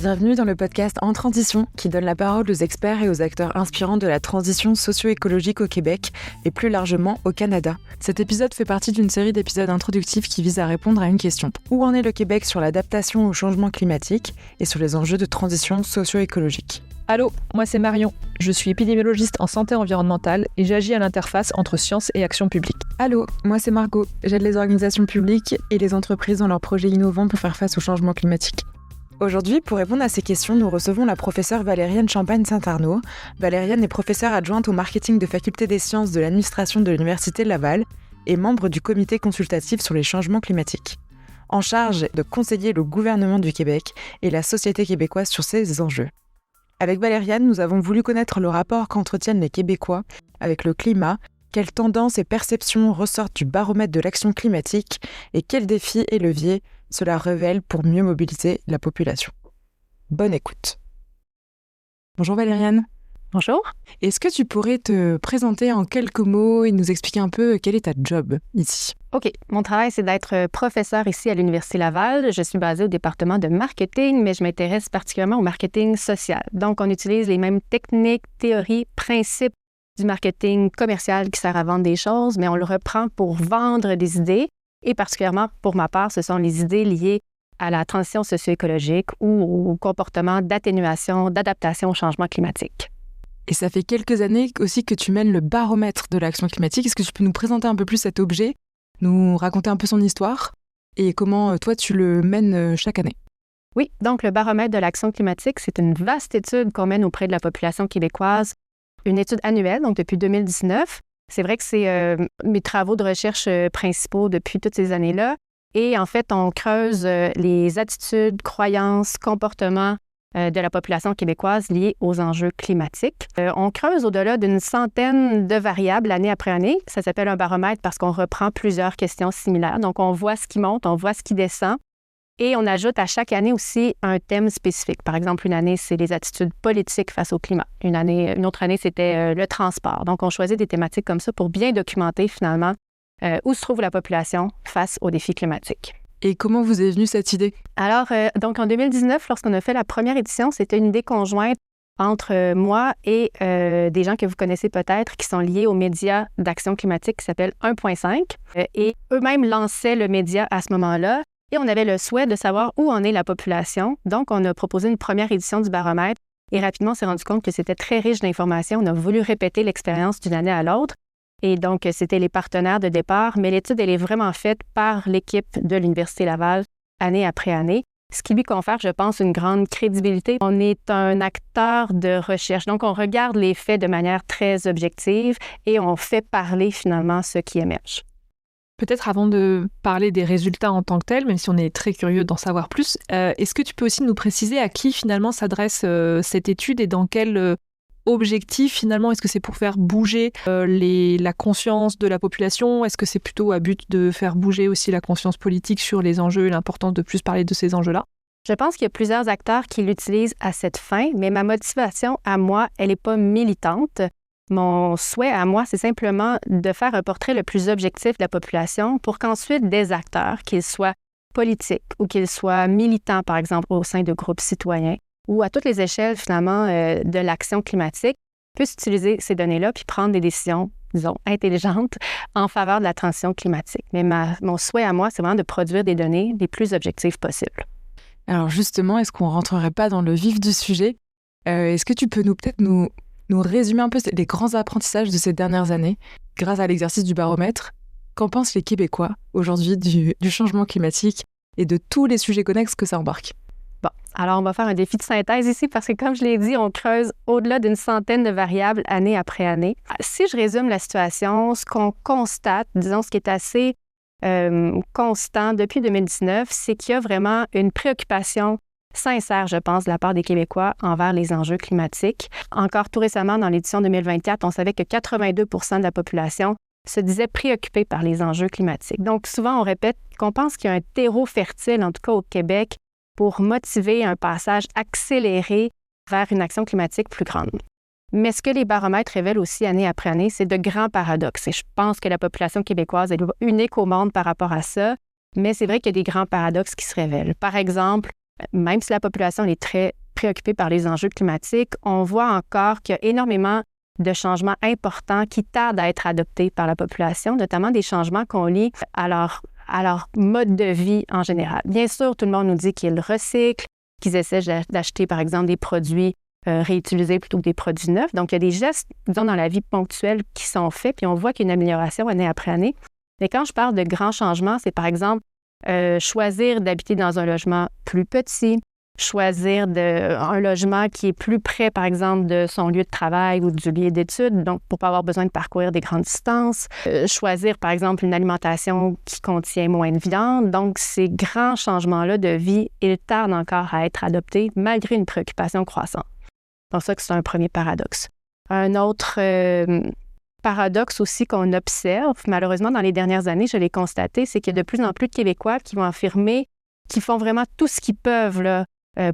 Bienvenue dans le podcast En Transition, qui donne la parole aux experts et aux acteurs inspirants de la transition socio-écologique au Québec et plus largement au Canada. Cet épisode fait partie d'une série d'épisodes introductifs qui visent à répondre à une question. Où en est le Québec sur l'adaptation au changement climatique et sur les enjeux de transition socio-écologique ? Allô, moi c'est Marion. Je suis épidémiologiste en santé environnementale et j'agis à l'interface entre sciences et action publique. Allô, moi c'est Margot. J'aide les organisations publiques et les entreprises dans leurs projets innovants pour faire face au changement climatique. Aujourd'hui, pour répondre à ces questions, nous recevons la professeure Valériane Champagne-Saint-Arnaud. Valériane est professeure adjointe au marketing de Faculté des sciences de l'administration de l'Université Laval et membre du comité consultatif sur les changements climatiques, en charge de conseiller le gouvernement du Québec et la société québécoise sur ces enjeux. Avec Valériane, nous avons voulu connaître le rapport qu'entretiennent les Québécois avec le climat, quelles tendances et perceptions ressortent du baromètre de l'action climatique et quels défis et leviers cela révèle pour mieux mobiliser la population. Bonne écoute. Bonjour Valériane. Bonjour. Est-ce que tu pourrais te présenter en quelques mots et nous expliquer un peu quel est ta job ici? OK. Mon travail, c'est d'être professeur ici à l'Université Laval. Je suis basée au département de marketing, mais je m'intéresse particulièrement au marketing social. Donc, on utilise les mêmes techniques, théories, principes du marketing commercial qui sert à vendre des choses, mais on le reprend pour vendre des idées. Et particulièrement, pour ma part, ce sont les idées liées à la transition socio-écologique ou au comportement d'atténuation, d'adaptation au changement climatique. Et ça fait quelques années aussi que tu mènes le baromètre de l'action climatique. Est-ce que tu peux nous présenter un peu plus cet objet, nous raconter un peu son histoire et comment toi tu le mènes chaque année? Oui, donc le baromètre de l'action climatique, c'est une vaste étude qu'on mène auprès de la population québécoise, une étude annuelle, donc depuis 2019. C'est vrai que c'est mes travaux de recherche principaux depuis toutes ces années-là. Et en fait, on creuse les attitudes, croyances, comportements de la population québécoise liés aux enjeux climatiques. On creuse au-delà d'une centaine de variables année après année. Ça s'appelle un baromètre parce qu'on reprend plusieurs questions similaires. Donc, on voit ce qui monte, on voit ce qui descend. Et on ajoute à chaque année aussi un thème spécifique. Par exemple, une année, c'est les attitudes politiques face au climat. Une autre année, c'était le transport. Donc, on choisit des thématiques comme ça pour bien documenter finalement où se trouve la population face aux défis climatiques. Et comment vous est venue cette idée? Alors, donc en 2019, lorsqu'on a fait la première édition, c'était une idée conjointe entre moi et des gens que vous connaissez peut-être qui sont liés aux médias d'action climatique qui s'appelle 1.5. Et eux-mêmes lançaient le média à ce moment-là. Et on avait le souhait de savoir où en est la population. Donc, on a proposé une première édition du baromètre et rapidement, on s'est rendu compte que c'était très riche d'informations. On a voulu répéter l'expérience d'une année à l'autre. Et donc, c'était les partenaires de départ, mais l'étude, elle est vraiment faite par l'équipe de l'Université Laval, année après année, ce qui lui confère, je pense, une grande crédibilité. On est un acteur de recherche, donc on regarde les faits de manière très objective et on fait parler finalement ce qui émerge. Peut-être avant de parler des résultats en tant que tels, même si on est très curieux d'en savoir plus, est-ce que tu peux aussi nous préciser à qui finalement s'adresse cette étude et dans quel objectif finalement? Est-ce que c'est pour faire bouger la conscience de la population? Est-ce que c'est plutôt à but de faire bouger aussi la conscience politique sur les enjeux et l'importance de plus parler de ces enjeux-là? Je pense qu'il y a plusieurs acteurs qui l'utilisent à cette fin, mais ma motivation à moi, elle n'est pas militante. Mon souhait à moi, c'est simplement de faire un portrait le plus objectif de la population pour qu'ensuite des acteurs, qu'ils soient politiques ou qu'ils soient militants, par exemple, au sein de groupes citoyens ou à toutes les échelles, finalement, de l'action climatique, puissent utiliser ces données-là puis prendre des décisions, disons, intelligentes en faveur de la transition climatique. Mais mon souhait à moi, c'est vraiment de produire des données les plus objectives possibles. Alors justement, est-ce qu'on ne rentrerait pas dans le vif du sujet? Est-ce que tu peux nous résumer un peu les grands apprentissages de ces dernières années grâce à l'exercice du baromètre? Qu'en pensent les Québécois aujourd'hui du changement climatique et de tous les sujets connexes que ça embarque? Bon, alors on va faire un défi de synthèse ici parce que, comme je l'ai dit, on creuse au-delà d'une centaine de variables année après année. Si je résume la situation, ce qu'on constate, disons ce qui est assez constant depuis 2019, c'est qu'il y a vraiment une préoccupation sincère, je pense, de la part des Québécois envers les enjeux climatiques. Encore tout récemment, dans l'édition 2024, on savait que 82 % de la population se disait préoccupée par les enjeux climatiques. Donc, souvent, on répète qu'on pense qu'il y a un terreau fertile, en tout cas au Québec, pour motiver un passage accéléré vers une action climatique plus grande. Mais ce que les baromètres révèlent aussi année après année, c'est de grands paradoxes. Et je pense que la population québécoise est unique au monde par rapport à ça, mais c'est vrai qu'il y a des grands paradoxes qui se révèlent. Par exemple, même si la population est très préoccupée par les enjeux climatiques, on voit encore qu'il y a énormément de changements importants qui tardent à être adoptés par la population, notamment des changements qu'on lie à leur mode de vie en général. Bien sûr, tout le monde nous dit qu'ils recyclent, qu'ils essaient d'acheter, par exemple, des produits réutilisés plutôt que des produits neufs. Donc, il y a des gestes, disons, dans la vie ponctuelle qui sont faits, puis on voit qu'il y a une amélioration année après année. Mais quand je parle de grands changements, c'est par exemple choisir d'habiter dans un logement plus petit, choisir un logement qui est plus près, par exemple, de son lieu de travail ou du lieu d'études, donc pour ne pas avoir besoin de parcourir des grandes distances. Choisir, par exemple, une alimentation qui contient moins de viande. Donc, ces grands changements-là de vie, ils tardent encore à être adoptés malgré une préoccupation croissante. Donc, ça, c'est un premier paradoxe. Un autre paradoxe aussi qu'on observe, malheureusement, dans les dernières années, je l'ai constaté, c'est qu'il y a de plus en plus de Québécois qui vont affirmer qu'ils font vraiment tout ce qu'ils peuvent là,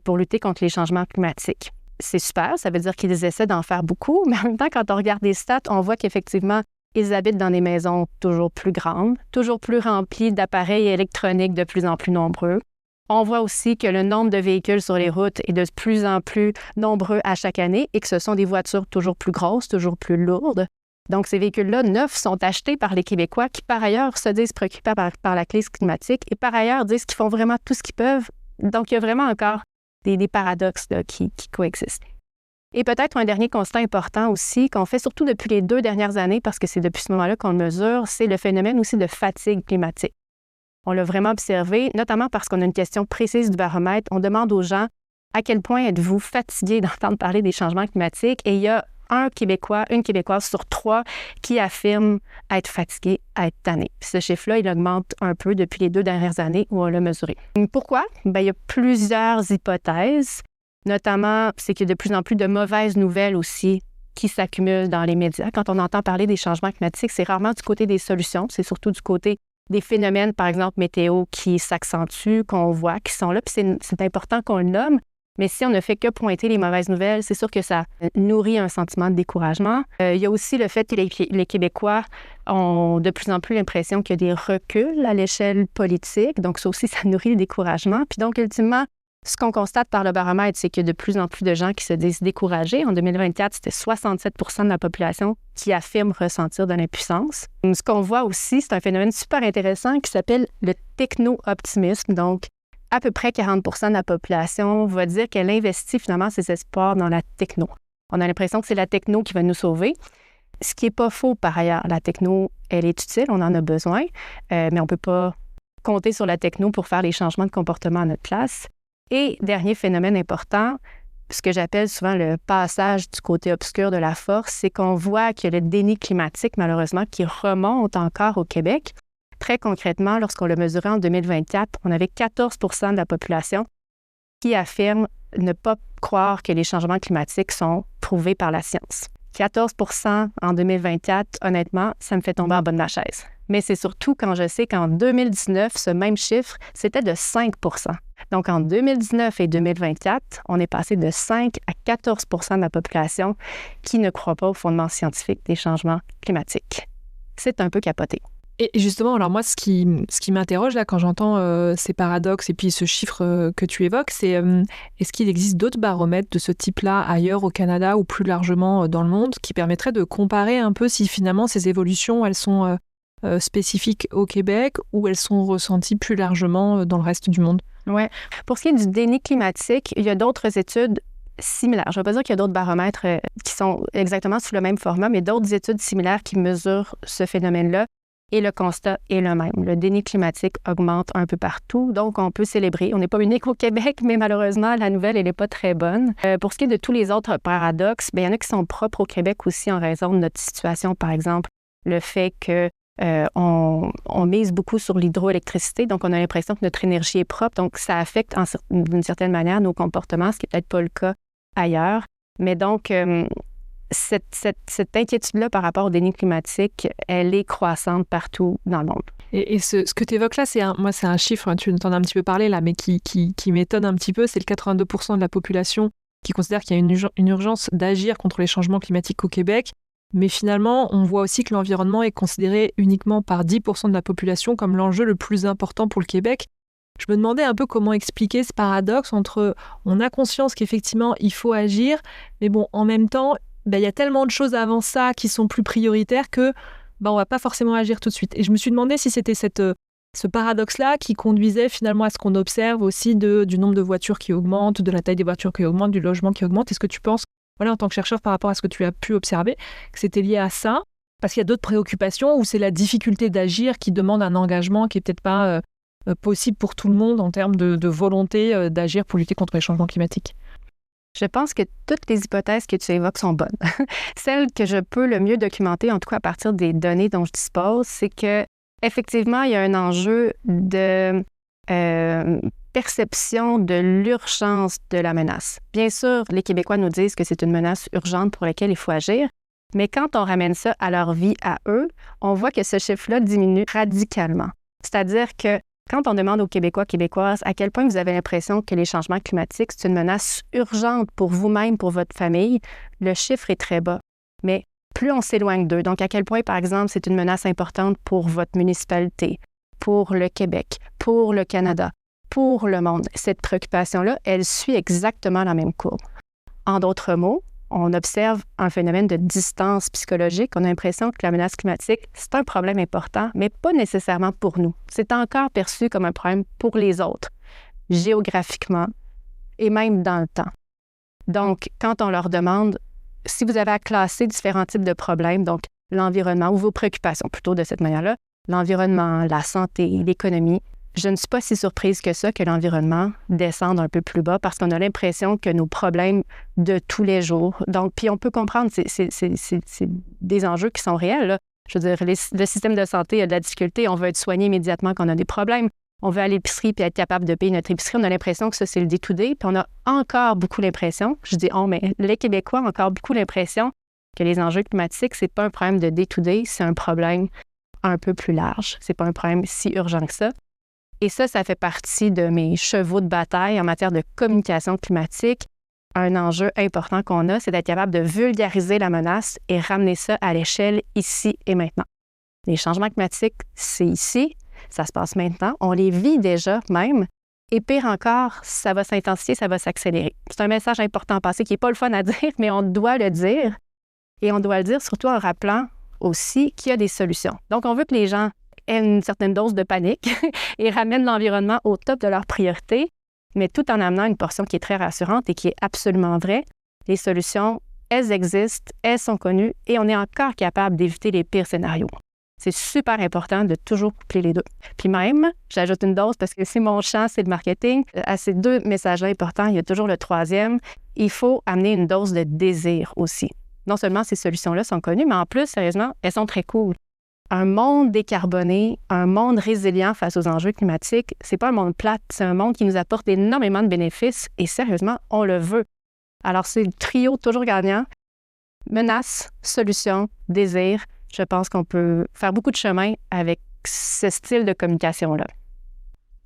pour lutter contre les changements climatiques. C'est super, ça veut dire qu'ils essaient d'en faire beaucoup, mais en même temps, quand on regarde les stats, on voit qu'effectivement, ils habitent dans des maisons toujours plus grandes, toujours plus remplies d'appareils électroniques de plus en plus nombreux. On voit aussi que le nombre de véhicules sur les routes est de plus en plus nombreux à chaque année et que ce sont des voitures toujours plus grosses, toujours plus lourdes. Donc, ces véhicules-là neufs sont achetés par les Québécois qui, par ailleurs, se disent préoccupés par la crise climatique et, par ailleurs, disent qu'ils font vraiment tout ce qu'ils peuvent. Donc, il y a vraiment encore des paradoxes là, qui coexistent. Et peut-être un dernier constat important aussi, qu'on fait surtout depuis les 2 dernières années, parce que c'est depuis ce moment-là qu'on le mesure, c'est le phénomène aussi de fatigue climatique. On l'a vraiment observé, notamment parce qu'on a une question précise du baromètre. On demande aux gens à quel point êtes-vous fatigués d'entendre parler des changements climatiques et il y a un Québécois, une Québécoise sur 3 qui affirme être fatigué, être tanné. Puis ce chiffre-là, il augmente un peu depuis les 2 dernières années où on l'a mesuré. Pourquoi? Bien, il y a plusieurs hypothèses. Notamment, c'est qu'il y a de plus en plus de mauvaises nouvelles aussi qui s'accumulent dans les médias. Quand on entend parler des changements climatiques, c'est rarement du côté des solutions, c'est surtout du côté des phénomènes, par exemple, météo qui s'accentuent, qu'on voit, qui sont là. Puis c'est important qu'on le nomme. Mais si on ne fait que pointer les mauvaises nouvelles, c'est sûr que ça nourrit un sentiment de découragement. Il y a aussi le fait que les Québécois ont de plus en plus l'impression qu'il y a des reculs à l'échelle politique. Donc, ça aussi, ça nourrit le découragement. Puis donc, ultimement, ce qu'on constate par le baromètre, c'est qu'il y a de plus en plus de gens qui se disent découragés. En 2024, c'était 67 % de la population qui affirme ressentir de l'impuissance. Ce qu'on voit aussi, c'est un phénomène super intéressant qui s'appelle le techno-optimisme. Donc, à peu près 40 % de la population va dire qu'elle investit finalement ses espoirs dans la techno. On a l'impression que c'est la techno qui va nous sauver, ce qui n'est pas faux par ailleurs. La techno, elle est utile, on en a besoin, mais on ne peut pas compter sur la techno pour faire les changements de comportement à notre place. Et dernier phénomène important, ce que j'appelle souvent le passage du côté obscur de la force, c'est qu'on voit qu'il y a le déni climatique, malheureusement, qui remonte encore au Québec. Très concrètement, lorsqu'on l'a mesuré en 2024, on avait 14 % de la population qui affirme ne pas croire que les changements climatiques sont prouvés par la science. 14 % en 2024, honnêtement, ça me fait tomber en bas de ma chaise. Mais c'est surtout quand je sais qu'en 2019, ce même chiffre, c'était de 5 %. Donc, en 2019 et 2024, on est passé de 5 à 14 % de la population qui ne croit pas au fondement scientifique des changements climatiques. C'est un peu capoté. Et justement, alors moi, ce qui m'interroge là quand j'entends ces paradoxes et puis ce chiffre que tu évoques, c'est est-ce qu'il existe d'autres baromètres de ce type-là ailleurs au Canada ou plus largement dans le monde qui permettraient de comparer un peu si finalement ces évolutions, elles sont spécifiques au Québec ou elles sont ressenties plus largement dans le reste du monde? Oui. Pour ce qui est du déni climatique, il y a d'autres études similaires. Je ne vais pas dire qu'il y a d'autres baromètres qui sont exactement sous le même format, mais d'autres études similaires qui mesurent ce phénomène-là. Et le constat est le même. Le déni climatique augmente un peu partout, donc on peut célébrer. On n'est pas unique au Québec, mais malheureusement, la nouvelle, elle n'est pas très bonne. Pour ce qui est de tous les autres paradoxes, bien, il y en a qui sont propres au Québec aussi en raison de notre situation. Par exemple, le fait que on mise beaucoup sur l'hydroélectricité, donc on a l'impression que notre énergie est propre, donc ça affecte d'une certaine manière nos comportements, ce qui n'est peut-être pas le cas ailleurs. Mais donc, cette inquiétude-là par rapport au déni climatique, elle est croissante partout dans le monde. Et ce que tu évoques là, c'est un chiffre, hein, tu en as un petit peu parlé là, mais qui m'étonne un petit peu, c'est le 82 % de la population qui considère qu'il y a une urgence d'agir contre les changements climatiques au Québec. Mais finalement, on voit aussi que l'environnement est considéré uniquement par 10 % de la population comme l'enjeu le plus important pour le Québec. Je me demandais un peu comment expliquer ce paradoxe entre on a conscience qu'effectivement il faut agir, mais bon, en même temps, il y a tellement de choses avant ça qui sont plus prioritaires que on va pas forcément agir tout de suite. Et je me suis demandé si c'était ce paradoxe-là qui conduisait finalement à ce qu'on observe aussi du nombre de voitures qui augmente, de la taille des voitures qui augmente, du logement qui augmente. Est-ce que tu penses, en tant que chercheur par rapport à ce que tu as pu observer, que c'était lié à ça? Parce qu'il y a d'autres préoccupations ou c'est la difficulté d'agir qui demande un engagement qui est peut-être pas possible pour tout le monde en termes de volonté d'agir pour lutter contre les changements climatiques? Je pense que toutes les hypothèses que tu évoques sont bonnes. Celle que je peux le mieux documenter, en tout cas à partir des données dont je dispose, c'est que effectivement, il y a un enjeu de perception de l'urgence de la menace. Bien sûr, les Québécois nous disent que c'est une menace urgente pour laquelle il faut agir, mais quand on ramène ça à leur vie à eux, on voit que ce chiffre-là diminue radicalement. C'est-à-dire que quand on demande aux Québécois, Québécoises, à quel point vous avez l'impression que les changements climatiques, c'est une menace urgente pour vous-même, pour votre famille, le chiffre est très bas. Mais plus on s'éloigne d'eux, donc à quel point, par exemple, c'est une menace importante pour votre municipalité, pour le Québec, pour le Canada, pour le monde, cette préoccupation-là, elle suit exactement la même courbe. En d'autres mots, on observe un phénomène de distance psychologique. On a l'impression que la menace climatique, c'est un problème important, mais pas nécessairement pour nous. C'est encore perçu comme un problème pour les autres, géographiquement et même dans le temps. Donc, quand on leur demande si vous avez à classer différents types de problèmes, donc l'environnement ou vos préoccupations plutôt de cette manière-là, l'environnement, la santé, l'économie, je ne suis pas si surprise que ça que l'environnement descende un peu plus bas parce qu'on a l'impression que nos problèmes de tous les jours, donc, puis on peut comprendre, c'est des enjeux qui sont réels, là. Je veux dire, le système de santé a de la difficulté, on veut être soigné immédiatement quand on a des problèmes, on veut aller à l'épicerie puis être capable de payer notre épicerie, on a l'impression que ça, c'est le day-to-day, puis on a encore beaucoup l'impression, je dis on, mais les Québécois ont encore beaucoup l'impression que les enjeux climatiques, c'est pas un problème de day-to-day, c'est un problème un peu plus large, c'est pas un problème si urgent que ça. Et ça fait partie de mes chevaux de bataille en matière de communication climatique. Un enjeu important qu'on a, c'est d'être capable de vulgariser la menace et ramener ça à l'échelle ici et maintenant. Les changements climatiques, c'est ici, ça se passe maintenant, on les vit déjà même, et pire encore, ça va s'intensifier, ça va s'accélérer. C'est un message important à passer qui n'est pas le fun à dire, mais on doit le dire. Et on doit le dire surtout en rappelant aussi qu'il y a des solutions. Donc, on veut que les gens aient une certaine dose de panique et ramènent l'environnement au top de leurs priorités, mais tout en amenant une portion qui est très rassurante et qui est absolument vraie. Les solutions, elles existent, elles sont connues et on est encore capable d'éviter les pires scénarios. C'est super important de toujours coupler les deux. Puis même, j'ajoute une dose parce que c'est mon champ, c'est le marketing. À ces deux messages-là importants, il y a toujours le troisième. Il faut amener une dose de désir aussi. Non seulement ces solutions-là sont connues, mais en plus, sérieusement, elles sont très cool. Un monde décarboné, un monde résilient face aux enjeux climatiques, c'est pas un monde plate, c'est un monde qui nous apporte énormément de bénéfices et sérieusement, on le veut. Alors, c'est le trio toujours gagnant. Menace, solution, désir. Je pense qu'on peut faire beaucoup de chemin avec ce style de communication-là.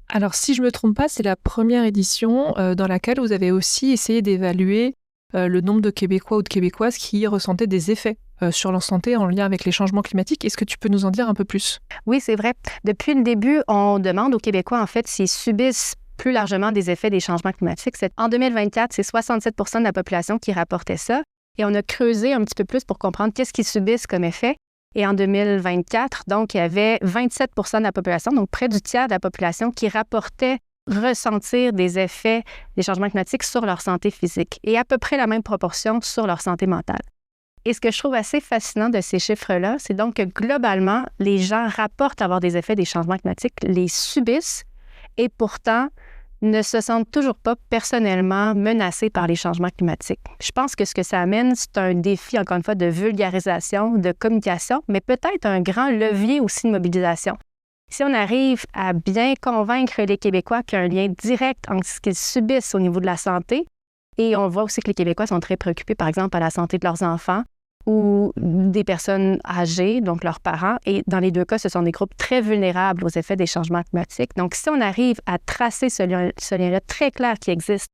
Alors, si je ne me trompe pas, c'est la première édition dans laquelle vous avez aussi essayé d'évaluer le nombre de Québécois ou de Québécoises qui ressentaient des effets sur leur santé en lien avec les changements climatiques. Est-ce que tu peux nous en dire un peu plus? Oui, c'est vrai. Depuis le début, on demande aux Québécois, en fait, s'ils subissent plus largement des effets des changements climatiques. En 2024, c'est 67 % de la population qui rapportait ça. Et on a creusé un petit peu plus pour comprendre qu'est-ce qu'ils subissent comme effet. Et en 2024, donc, il y avait 27 % de la population, donc près du tiers de la population, qui rapportait ressentir des effets des changements climatiques sur leur santé physique et à peu près la même proportion sur leur santé mentale. Et ce que je trouve assez fascinant de ces chiffres-là, c'est donc que globalement, les gens rapportent avoir des effets des changements climatiques, les subissent et pourtant ne se sentent toujours pas personnellement menacés par les changements climatiques. Je pense que ce que ça amène, c'est un défi, encore une fois, de vulgarisation, de communication, mais peut-être un grand levier aussi de mobilisation. Si on arrive à bien convaincre les Québécois qu'il y a un lien direct entre ce qu'ils subissent au niveau de la santé, et on voit aussi que les Québécois sont très préoccupés, par exemple, à la santé de leurs enfants ou des personnes âgées, donc leurs parents, et dans les deux cas, ce sont des groupes très vulnérables aux effets des changements climatiques. Donc, si on arrive à tracer ce lien-là très clair qui existe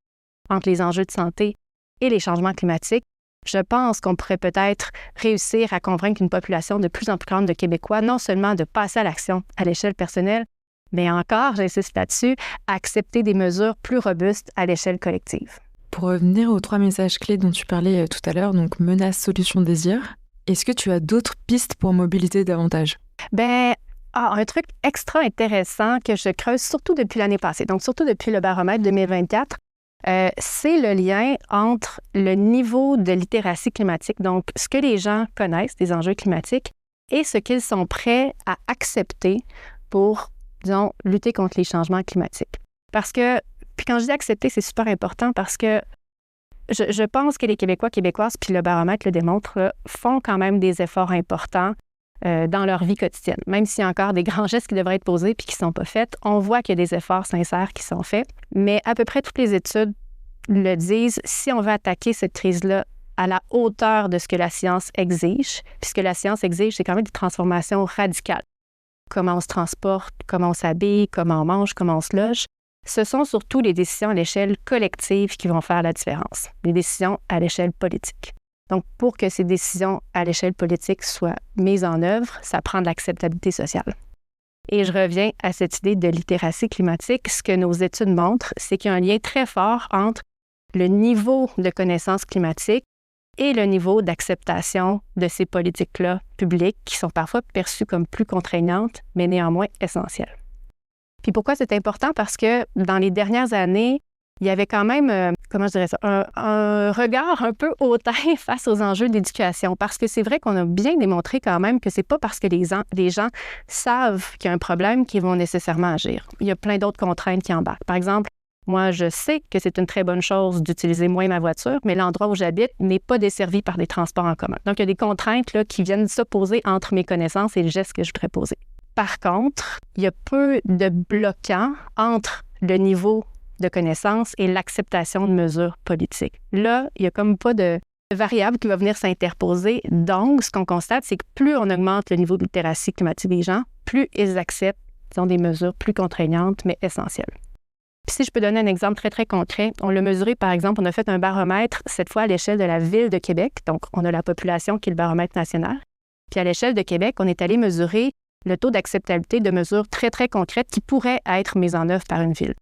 entre les enjeux de santé et les changements climatiques, je pense qu'on pourrait peut-être réussir à convaincre une population de plus en plus grande de Québécois, non seulement de passer à l'action à l'échelle personnelle, Mais encore, j'insiste là-dessus, accepter des mesures plus robustes à l'échelle collective. Pour revenir aux 3 messages clés dont tu parlais tout à l'heure, donc menace, solution, désir, est-ce que tu as d'autres pistes pour mobiliser davantage? Un truc extra intéressant que je creuse surtout depuis l'année passée, donc surtout depuis le baromètre 2024, c'est le lien entre le niveau de littératie climatique, donc ce que les gens connaissent des enjeux climatiques, et ce qu'ils sont prêts à accepter pour, disons, lutter contre les changements climatiques. Parce que, puis quand je dis accepter, c'est super important parce que je pense que les Québécois, Québécoises, puis le baromètre le démontre, là, font quand même des efforts importants dans leur vie quotidienne. Même s'il y a encore des grands gestes qui devraient être posés puis qui ne sont pas faits, on voit qu'il y a des efforts sincères qui sont faits. Mais à peu près toutes les études le disent, si on veut attaquer cette crise-là à la hauteur de ce que la science exige, puis ce que la science exige, c'est quand même des transformations radicales. Comment on se transporte, comment on s'habille, comment on mange, comment on se loge. Ce sont surtout les décisions à l'échelle collective qui vont faire la différence, les décisions à l'échelle politique. Donc, pour que ces décisions à l'échelle politique soient mises en œuvre, ça prend de l'acceptabilité sociale. Et je reviens à cette idée de littératie climatique. Ce que nos études montrent, c'est qu'il y a un lien très fort entre le niveau de connaissances climatiques et le niveau d'acceptation de ces politiques-là publiques qui sont parfois perçues comme plus contraignantes, mais néanmoins essentielles. Puis pourquoi c'est important? Parce que dans les dernières années, il y avait quand même, un regard un peu hautain face aux enjeux d'éducation. Parce que c'est vrai qu'on a bien démontré quand même que c'est pas parce que les gens savent qu'il y a un problème qu'ils vont nécessairement agir. Il y a plein d'autres contraintes qui embarquent. Par exemple, moi, je sais que c'est une très bonne chose d'utiliser moins ma voiture, mais l'endroit où j'habite n'est pas desservi par des transports en commun. Donc, il y a des contraintes là, qui viennent s'opposer entre mes connaissances et le geste que je voudrais poser. Par contre, il y a peu de bloquants entre le niveau de connaissances et l'acceptation de mesures politiques. Là, il n'y a comme pas de variable qui va venir s'interposer. Donc, ce qu'on constate, c'est que plus on augmente le niveau de littératie climatique des gens, plus ils acceptent, disons, des mesures plus contraignantes, mais essentielles. Puis si je peux donner un exemple très, très concret, on l'a mesuré, par exemple, on a fait un baromètre, cette fois à l'échelle de la ville de Québec. Donc, on a la population qui est le baromètre national. Puis à l'échelle de Québec, on est allé mesurer le taux d'acceptabilité de mesures très, très concrètes qui pourraient être mises en œuvre par une ville.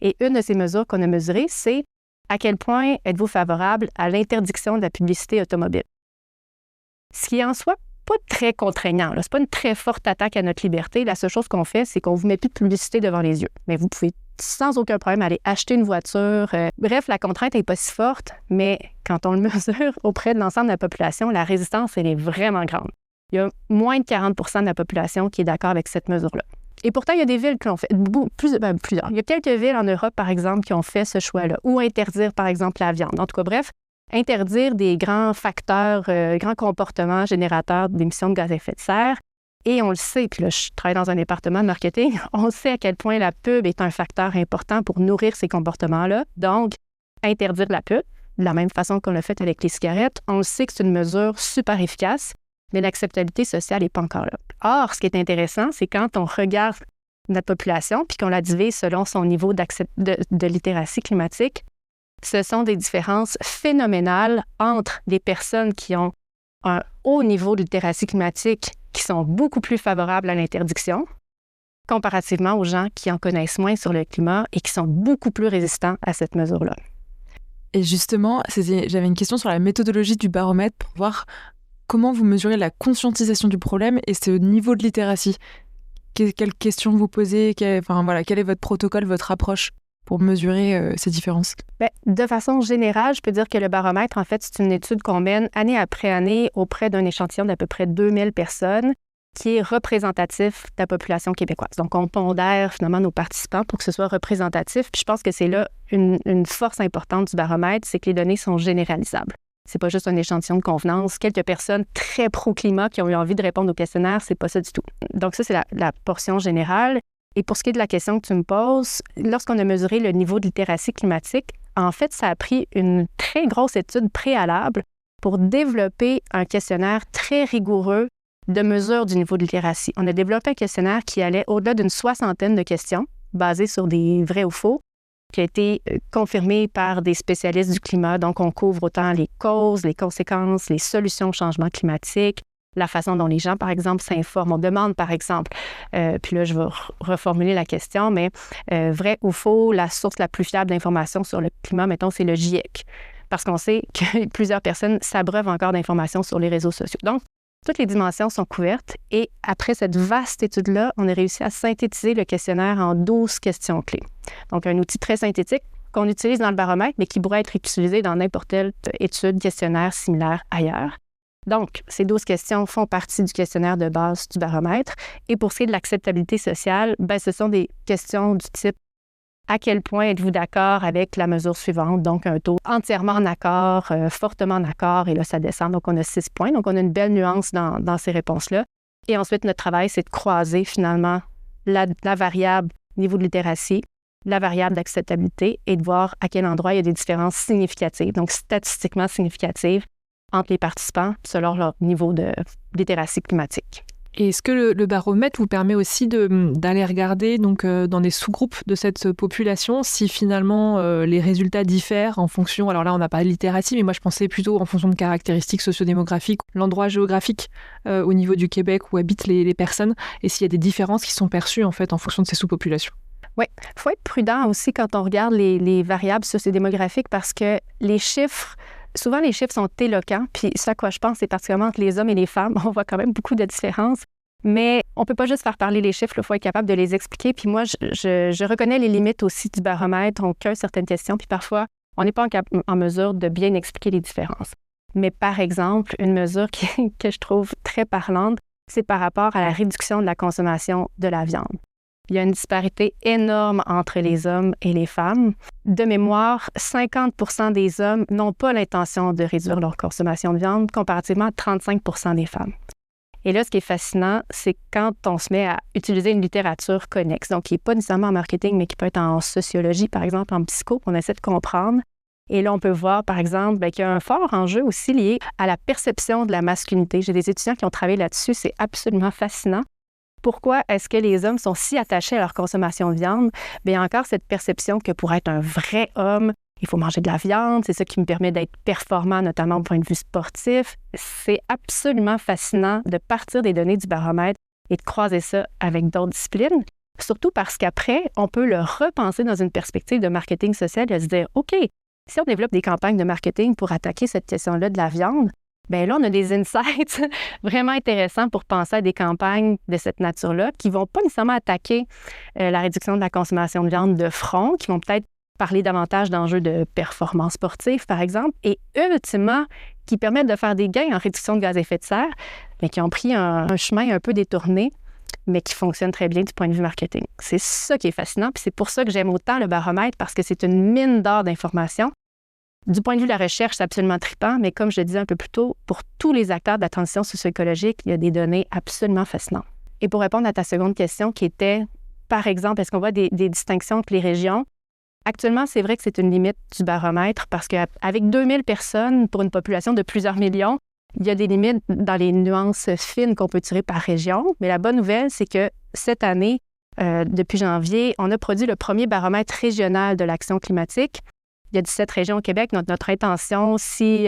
Et une de ces mesures qu'on a mesurées, c'est à quel point êtes-vous favorable à l'interdiction de la publicité automobile. Ce qui est en soi pas très contraignant. Ce n'est pas une très forte attaque à notre liberté. La seule chose qu'on fait, c'est qu'on ne vous met plus de publicité devant les yeux. Mais vous pouvez sans aucun problème aller acheter une voiture. Bref, la contrainte n'est pas si forte, mais quand on le mesure auprès de l'ensemble de la population, la résistance, elle est vraiment grande. Il y a moins de 40 % de la population qui est d'accord avec cette mesure-là. Et pourtant, il y a des villes qui l'ont fait, plusieurs. Il y a quelques villes en Europe, par exemple, qui ont fait ce choix-là, ou interdire, par exemple, la viande. En tout cas, bref, interdire des grands facteurs, grands comportements générateurs d'émissions de gaz à effet de serre. Et on le sait, puis là, je travaille dans un département de marketing, on sait à quel point la pub est un facteur important pour nourrir ces comportements-là. Donc, interdire la pub, de la même façon qu'on l'a fait avec les cigarettes, on le sait que c'est une mesure super efficace, mais l'acceptabilité sociale n'est pas encore là. Or, ce qui est intéressant, c'est quand on regarde notre population puis qu'on la divise selon son niveau de littératie climatique, ce sont des différences phénoménales entre les personnes qui ont un haut niveau de littératie climatique qui sont beaucoup plus favorables à l'interdiction, comparativement aux gens qui en connaissent moins sur le climat et qui sont beaucoup plus résistants à cette mesure-là. Et justement, j'avais une question sur la méthodologie du baromètre pour voir comment vous mesurez la conscientisation du problème et ce niveau de littératie. Quelles questions vous posez? Quel est votre protocole, votre approche pour mesurer ces différences? De façon générale, je peux dire que le baromètre, en fait, c'est une étude qu'on mène année après année auprès d'un échantillon d'à peu près 2000 personnes qui est représentatif de la population québécoise. Donc, on pondère finalement nos participants pour que ce soit représentatif. Puis je pense que c'est là une force importante du baromètre, c'est que les données sont généralisables. C'est pas juste un échantillon de convenance. Quelques personnes très pro-climat qui ont eu envie de répondre au questionnaire, c'est pas ça du tout. Donc ça, c'est la portion générale. Et pour ce qui est de la question que tu me poses, lorsqu'on a mesuré le niveau de littératie climatique, en fait, ça a pris une très grosse étude préalable pour développer un questionnaire très rigoureux de mesure du niveau de littératie. On a développé un questionnaire qui allait au-delà d'une 60aine de questions, basées sur des vrais ou faux, qui a été confirmé par des spécialistes du climat. Donc, on couvre autant les causes, les conséquences, les solutions au changement climatique, la façon dont les gens, par exemple, s'informent. On demande, par exemple, puis là, je vais reformuler la question, mais vrai ou faux, la source la plus fiable d'informations sur le climat, mettons, c'est le GIEC. Parce qu'on sait que plusieurs personnes s'abreuvent encore d'informations sur les réseaux sociaux. Donc, toutes les dimensions sont couvertes et après cette vaste étude-là, on a réussi à synthétiser le questionnaire en 12 questions clés. Donc, un outil très synthétique qu'on utilise dans le baromètre, mais qui pourrait être utilisé dans n'importe quelle étude, questionnaire similaire ailleurs. Donc, ces 12 questions font partie du questionnaire de base du baromètre. Et pour ce qui est de l'acceptabilité sociale, ce sont des questions du type « À quel point êtes-vous d'accord avec la mesure suivante? » Donc, un taux entièrement en accord, fortement en accord, et là, ça descend. Donc, on a 6 points. Donc, on a une belle nuance dans ces réponses-là. Et ensuite, notre travail, c'est de croiser finalement la variable niveau de littératie, la variable d'acceptabilité et de voir à quel endroit il y a des différences significatives, donc statistiquement significatives, entre les participants selon leur niveau de littératie climatique. Et est-ce que le baromètre vous permet aussi d'aller regarder donc, dans des sous-groupes de cette population si finalement les résultats diffèrent en fonction, alors là on n'a pas de littératie, mais moi je pensais plutôt en fonction de caractéristiques sociodémographiques, l'endroit géographique au niveau du Québec où habitent les personnes, et s'il y a des différences qui sont perçues en fait en fonction de ces sous-populations? Oui, il faut être prudent aussi quand on regarde les variables sociodémographiques parce que les chiffres, souvent les chiffres sont éloquents, puis ce à quoi je pense, c'est particulièrement entre les hommes et les femmes, on voit quand même beaucoup de différences, mais on ne peut pas juste faire parler les chiffres, il faut être capable de les expliquer, puis moi, je reconnais les limites aussi du baromètre, on cœur certaines questions, puis parfois, on n'est pas en mesure de bien expliquer les différences. Mais par exemple, une mesure que je trouve très parlante, c'est par rapport à la réduction de la consommation de la viande. Il y a une disparité énorme entre les hommes et les femmes. De mémoire, 50% des hommes n'ont pas l'intention de réduire leur consommation de viande, comparativement à 35% des femmes. Et là, ce qui est fascinant, c'est quand on se met à utiliser une littérature connexe, donc qui n'est pas nécessairement en marketing, mais qui peut être en sociologie, par exemple, en psycho, on essaie de comprendre. Et là, on peut voir, par exemple, qu'il y a un fort enjeu aussi lié à la perception de la masculinité. J'ai des étudiants qui ont travaillé là-dessus, c'est absolument fascinant. Pourquoi est-ce que les hommes sont si attachés à leur consommation de viande? Bien, il y a encore cette perception que pour être un vrai homme, il faut manger de la viande, c'est ça qui me permet d'être performant, notamment au point de vue sportif. C'est absolument fascinant de partir des données du baromètre et de croiser ça avec d'autres disciplines, surtout parce qu'après, on peut le repenser dans une perspective de marketing social et se dire, OK, si on développe des campagnes de marketing pour attaquer cette question-là de la viande, bien là, on a des insights vraiment intéressants pour penser à des campagnes de cette nature-là qui ne vont pas nécessairement attaquer la réduction de la consommation de viande de front, qui vont peut-être parler davantage d'enjeux de performance sportive, par exemple, et ultimement, qui permettent de faire des gains en réduction de gaz à effet de serre, mais qui ont pris un chemin un peu détourné, mais qui fonctionne très bien du point de vue marketing. C'est ça qui est fascinant, puis c'est pour ça que j'aime autant le baromètre, parce que c'est une mine d'or d'informations. Du point de vue de la recherche, c'est absolument trippant, mais comme je le disais un peu plus tôt, pour tous les acteurs de la transition socio-écologique, il y a des données absolument fascinantes. Et pour répondre à ta seconde question, qui était, par exemple, est-ce qu'on voit des distinctions entre les régions? Actuellement, c'est vrai que c'est une limite du baromètre parce qu'avec 2000 personnes pour une population de plusieurs millions, il y a des limites dans les nuances fines qu'on peut tirer par région. Mais la bonne nouvelle, c'est que cette année, depuis janvier, on a produit le premier baromètre régional de l'action climatique. Il y a 17 régions au Québec. Notre intention, si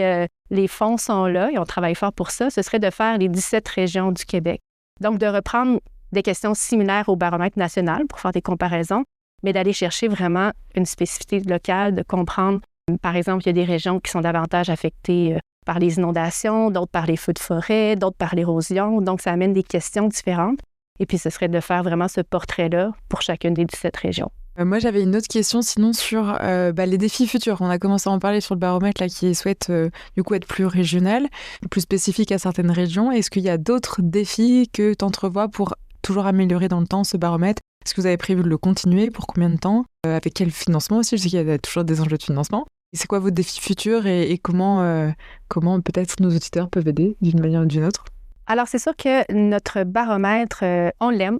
les fonds sont là, et on travaille fort pour ça, ce serait de faire les 17 régions du Québec. Donc, de reprendre des questions similaires au baromètre national pour faire des comparaisons, mais d'aller chercher vraiment une spécificité locale, de comprendre, par exemple, il y a des régions qui sont davantage affectées par les inondations, d'autres par les feux de forêt, d'autres par l'érosion. Donc, ça amène des questions différentes. Et puis, ce serait de faire vraiment ce portrait-là pour chacune des 17 régions. Moi, j'avais une autre question, sinon, sur les défis futurs. On a commencé à en parler sur le baromètre, là, qui souhaite du coup être plus régional, plus spécifique à certaines régions. Est-ce qu'il y a d'autres défis que tu entrevois pour toujours améliorer dans le temps ce baromètre? Est-ce que vous avez prévu de le continuer? Pour combien de temps? Avec quel financement aussi? Je sais qu'il y a toujours des enjeux de financement. Et c'est quoi vos défis futurs et comment peut-être nos auditeurs peuvent aider d'une manière ou d'une autre? Alors, c'est sûr que notre baromètre, on l'aime.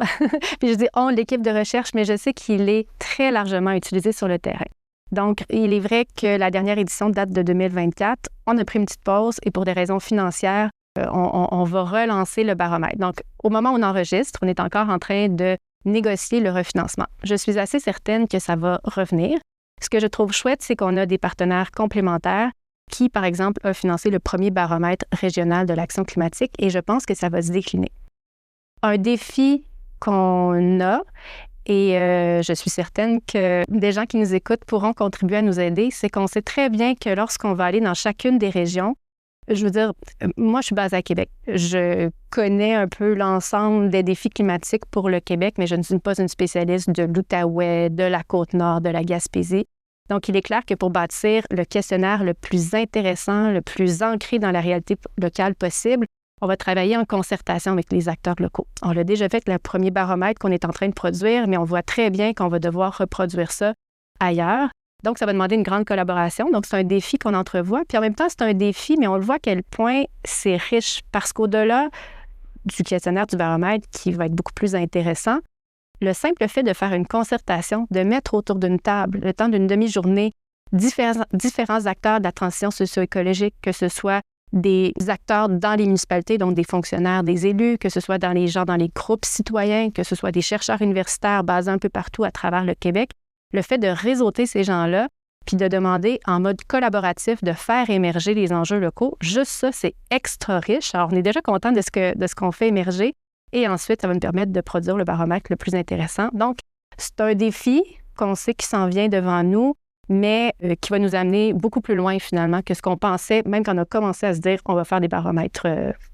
Puis je dis on, l'équipe de recherche, mais je sais qu'il est très largement utilisé sur le terrain. Donc, il est vrai que la dernière édition date de 2024. On a pris une petite pause et pour des raisons financières, on va relancer le baromètre. Donc, au moment où on enregistre, on est encore en train de négocier le refinancement. Je suis assez certaine que ça va revenir. Ce que je trouve chouette, c'est qu'on a des partenaires complémentaires qui, par exemple, a financé le premier baromètre régional de l'action climatique et je pense que ça va se décliner. Un défi qu'on a, et je suis certaine que des gens qui nous écoutent pourront contribuer à nous aider, c'est qu'on sait très bien que lorsqu'on va aller dans chacune des régions, je veux dire, moi, je suis basée à Québec. Je connais un peu l'ensemble des défis climatiques pour le Québec, mais je ne suis pas une spécialiste de l'Outaouais, de la Côte-Nord, de la Gaspésie. Donc, il est clair que pour bâtir le questionnaire le plus intéressant, le plus ancré dans la réalité locale possible, on va travailler en concertation avec les acteurs locaux. On l'a déjà fait avec le premier baromètre qu'on est en train de produire, mais on voit très bien qu'on va devoir reproduire ça ailleurs. Donc, ça va demander une grande collaboration. Donc, c'est un défi qu'on entrevoit. Puis en même temps, c'est un défi, mais on le voit à quel point c'est riche parce qu'au-delà du questionnaire du baromètre, qui va être beaucoup plus intéressant, le simple fait de faire une concertation, de mettre autour d'une table, le temps d'une demi-journée, différents acteurs de la transition socio-écologique, que ce soit des acteurs dans les municipalités, donc des fonctionnaires, des élus, que ce soit dans les groupes citoyens, que ce soit des chercheurs universitaires basés un peu partout à travers le Québec, le fait de réseauter ces gens-là, puis de demander en mode collaboratif de faire émerger les enjeux locaux, juste ça, c'est extra riche. Alors, on est déjà content de ce qu'on fait émerger et ensuite, ça va nous permettre de produire le baromètre le plus intéressant. Donc, c'est un défi qu'on sait qui s'en vient devant nous, mais qui va nous amener beaucoup plus loin finalement que ce qu'on pensait, même quand on a commencé à se dire on va faire des baromètres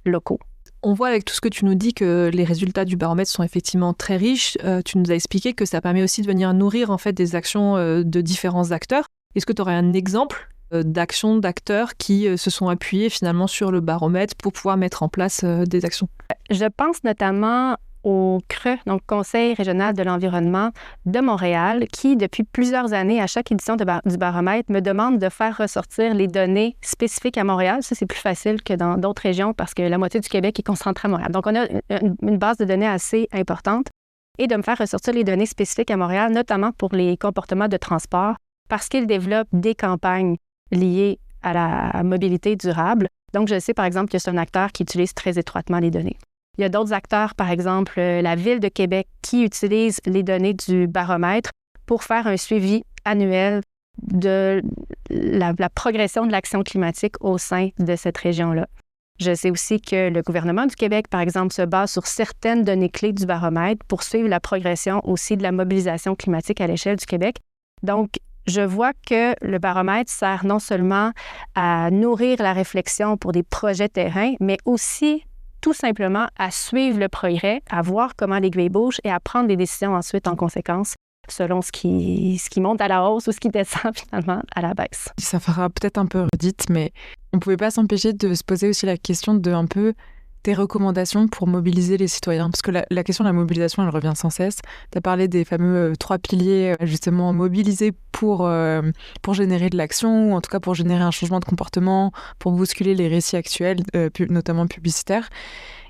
locaux. On voit avec tout ce que tu nous dis que les résultats du baromètre sont effectivement très riches. Tu nous as expliqué que ça permet aussi de venir nourrir en fait des actions de différents acteurs. Est-ce que tu aurais un exemple d'actions d'acteurs qui se sont appuyés finalement sur le baromètre pour pouvoir mettre en place des actions? Je pense notamment au CRE, donc Conseil régional de l'environnement de Montréal, qui, depuis plusieurs années, à chaque édition du baromètre, me demande de faire ressortir les données spécifiques à Montréal. Ça, c'est plus facile que dans d'autres régions parce que la moitié du Québec est concentrée à Montréal. Donc, on a une base de données assez importante et de me faire ressortir les données spécifiques à Montréal, notamment pour les comportements de transport, parce qu'ils développent des campagnes liées à la mobilité durable. Donc, je sais, par exemple, que c'est un acteur qui utilise très étroitement les données. Il y a d'autres acteurs, par exemple, la Ville de Québec, qui utilise les données du baromètre pour faire un suivi annuel de la progression de l'action climatique au sein de cette région-là. Je sais aussi que le gouvernement du Québec, par exemple, se base sur certaines données clés du baromètre pour suivre la progression aussi de la mobilisation climatique à l'échelle du Québec. Donc, je vois que le baromètre sert non seulement à nourrir la réflexion pour des projets terrain, mais aussi tout simplement à suivre le progrès, à voir comment l'aiguille bouge et à prendre des décisions ensuite en conséquence selon ce qui monte à la hausse ou ce qui descend finalement à la baisse. Ça fera peut-être un peu redite, mais on ne pouvait pas s'empêcher de se poser aussi la question de un peu tes recommandations pour mobiliser les citoyens. Parce que la question de la mobilisation, elle revient sans cesse. Tu as parlé des fameux 3 piliers, justement, mobilisés pour générer de l'action, ou en tout cas pour générer un changement de comportement, pour bousculer les récits actuels, notamment publicitaires.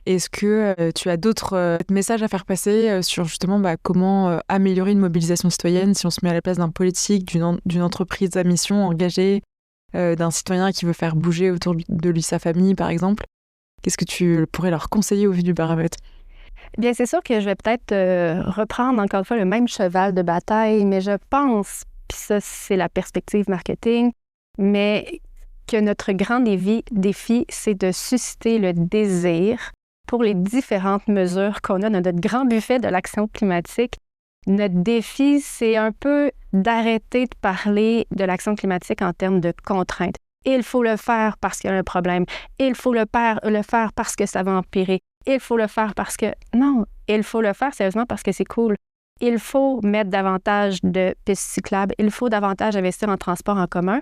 Est-ce que tu as d'autres messages à faire passer sur justement comment améliorer une mobilisation citoyenne si on se met à la place d'un politique, d'une entreprise à mission engagée, d'un citoyen qui veut faire bouger autour de lui sa famille, par exemple? Qu'est-ce que tu pourrais leur conseiller au vu du baromètre? Bien, c'est sûr que je vais peut-être reprendre encore une fois le même cheval de bataille, mais je pense, puis ça, c'est la perspective marketing, mais que notre grand défi, c'est de susciter le désir pour les différentes mesures qu'on a dans notre grand buffet de l'action climatique. Notre défi, c'est un peu d'arrêter de parler de l'action climatique en termes de contraintes. Il faut le faire parce qu'il y a un problème. Il faut le faire parce que ça va empirer. Il faut le faire parce que... Non, il faut le faire sérieusement parce que c'est cool. Il faut mettre davantage de pistes cyclables. Il faut davantage investir en transport en commun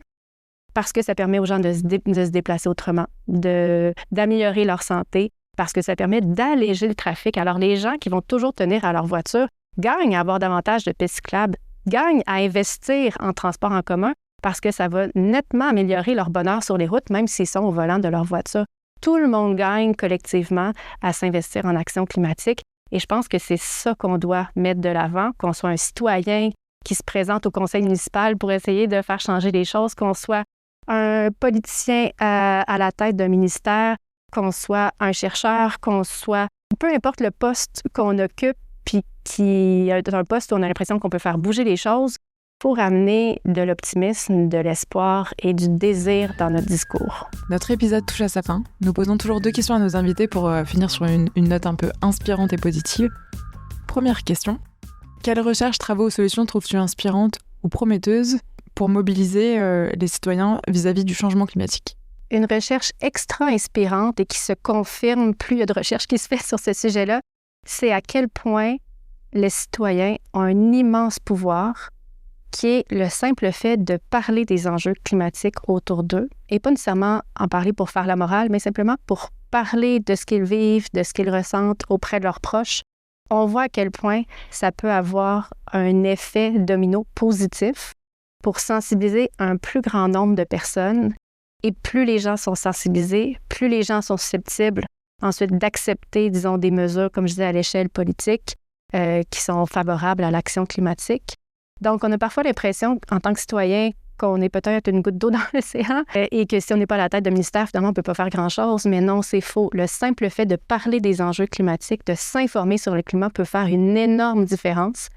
parce que ça permet aux gens de se déplacer autrement, d'améliorer leur santé, parce que ça permet d'alléger le trafic. Alors, les gens qui vont toujours tenir à leur voiture gagnent à avoir davantage de pistes cyclables, gagnent à investir en transport en commun parce que ça va nettement améliorer leur bonheur sur les routes, même s'ils sont au volant de leur voiture. Tout le monde gagne collectivement à s'investir en action climatique et je pense que c'est ça qu'on doit mettre de l'avant, qu'on soit un citoyen qui se présente au conseil municipal pour essayer de faire changer les choses, qu'on soit un politicien à la tête d'un ministère, qu'on soit un chercheur, qu'on soit... Peu importe le poste qu'on occupe, puis qui est un poste où on a l'impression qu'on peut faire bouger les choses, pour amener de l'optimisme, de l'espoir et du désir dans notre discours. Notre épisode touche à sa fin. Nous posons toujours 2 questions à nos invités pour finir sur une note un peu inspirante et positive. Première question. Quelles recherches, travaux ou solutions trouves-tu inspirantes ou prometteuses pour mobiliser les citoyens vis-à-vis du changement climatique? Une recherche extra inspirante et qui se confirme plus il y a de recherches qui se fait sur ce sujet-là, c'est à quel point les citoyens ont un immense pouvoir qui est le simple fait de parler des enjeux climatiques autour d'eux, et pas nécessairement en parler pour faire la morale, mais simplement pour parler de ce qu'ils vivent, de ce qu'ils ressentent auprès de leurs proches. On voit à quel point ça peut avoir un effet domino positif pour sensibiliser un plus grand nombre de personnes. Et plus les gens sont sensibilisés, plus les gens sont susceptibles ensuite d'accepter, disons, des mesures, comme je disais, à l'échelle politique, qui sont favorables à l'action climatique. Donc, on a parfois l'impression, en tant que citoyen, qu'on est peut-être une goutte d'eau dans l'océan et que si on n'est pas à la tête de ministère, finalement, on ne peut pas faire grand-chose. Mais non, c'est faux. Le simple fait de parler des enjeux climatiques, de s'informer sur le climat peut faire une énorme différence.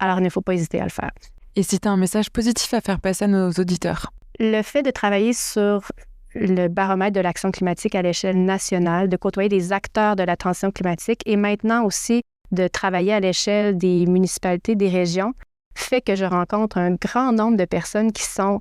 Alors, il ne faut pas hésiter à le faire. Et si tu as un message positif à faire passer à nos auditeurs? Le fait de travailler sur le baromètre de l'action climatique à l'échelle nationale, de côtoyer des acteurs de la transition climatique et maintenant aussi de travailler à l'échelle des municipalités, des régions, fait que je rencontre un grand nombre de personnes qui sont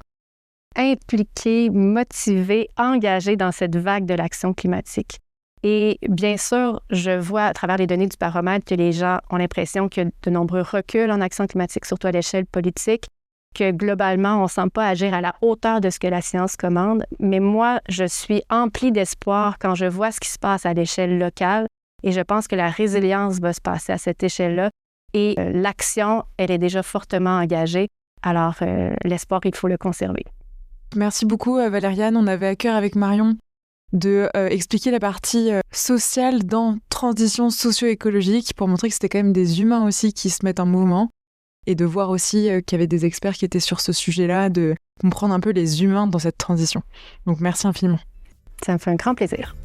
impliquées, motivées, engagées dans cette vague de l'action climatique. Et bien sûr, je vois à travers les données du baromètre que les gens ont l'impression qu'il y a de nombreux reculs en action climatique, surtout à l'échelle politique, que globalement, on ne semble pas agir à la hauteur de ce que la science commande. Mais moi, je suis emplie d'espoir quand je vois ce qui se passe à l'échelle locale et je pense que la résilience va se passer à cette échelle-là. Et l'action, elle est déjà fortement engagée. Alors, l'espoir, il faut le conserver. Merci beaucoup, Valériane. On avait à cœur avec Marion de expliquer la partie sociale dans transition socio-écologique pour montrer que c'était quand même des humains aussi qui se mettent en mouvement et de voir aussi qu'il y avait des experts qui étaient sur ce sujet-là, de comprendre un peu les humains dans cette transition. Donc, merci infiniment. Ça me fait un grand plaisir.